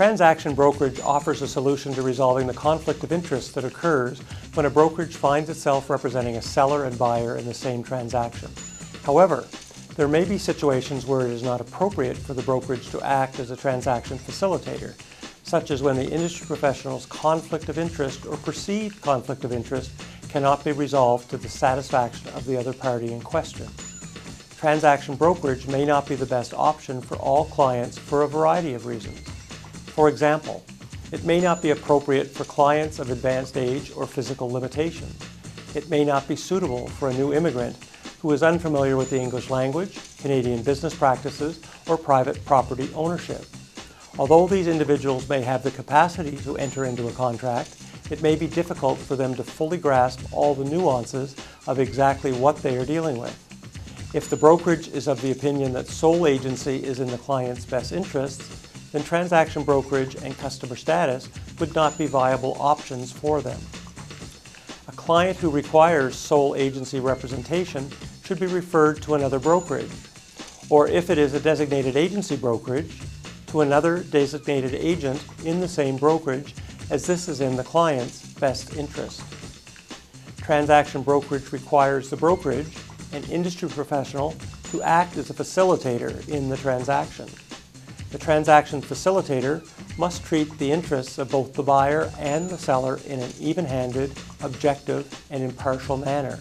Transaction brokerage offers a solution to resolving the conflict of interest that occurs when a brokerage finds itself representing a seller and buyer in the same transaction. However, there may be situations where it is not appropriate for the brokerage to act as a transaction facilitator, such as when the industry professional's conflict of interest or perceived conflict of interest cannot be resolved to the satisfaction of the other party in question. Transaction brokerage may not be the best option for all clients for a variety of reasons. For example, it may not be appropriate for clients of advanced age or physical limitations. It may not be suitable for a new immigrant who is unfamiliar with the English language, Canadian business practices, or private property ownership. Although these individuals may have the capacity to enter into a contract, it may be difficult for them to fully grasp all the nuances of exactly what they are dealing with. If the brokerage is of the opinion that sole agency is in the client's best interests, then transaction brokerage and customer status would not be viable options for them. A client who requires sole agency representation should be referred to another brokerage, or if it is a designated agency brokerage, to another designated agent in the same brokerage, as this is in the client's best interest. Transaction brokerage requires the brokerage, an industry professional, to act as a facilitator in the transaction. The transaction facilitator must treat the interests of both the buyer and the seller in an even-handed, objective, and impartial manner.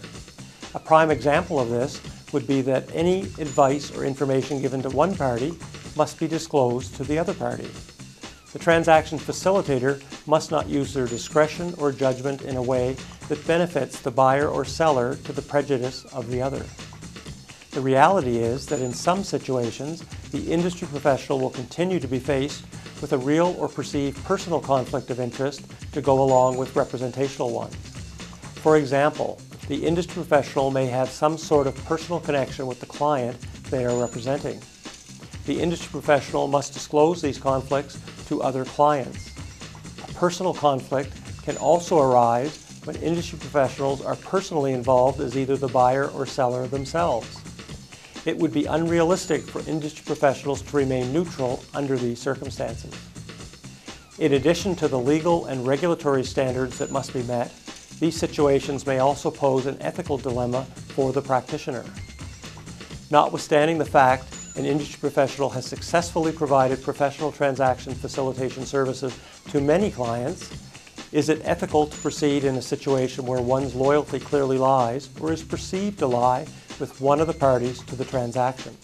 A prime example of this would be that any advice or information given to one party must be disclosed to the other party. The transaction facilitator must not use their discretion or judgment in a way that benefits the buyer or seller to the prejudice of the other. The reality is that in some situations, the industry professional will continue to be faced with a real or perceived personal conflict of interest to go along with representational ones. For example, the industry professional may have some sort of personal connection with the client they are representing. The industry professional must disclose these conflicts to other clients. A personal conflict can also arise when industry professionals are personally involved as either the buyer or seller themselves. It would be unrealistic for industry professionals to remain neutral under these circumstances. In addition to the legal and regulatory standards that must be met, these situations may also pose an ethical dilemma for the practitioner. Notwithstanding the fact an industry professional has successfully provided professional transaction facilitation services to many clients, is it ethical to proceed in a situation where one's loyalty clearly lies or is perceived to lie with one of the parties to the transaction?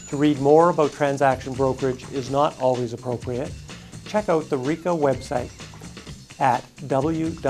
To read more about transaction brokerage is not always appropriate. Check out the RECA website at www.reca.ca.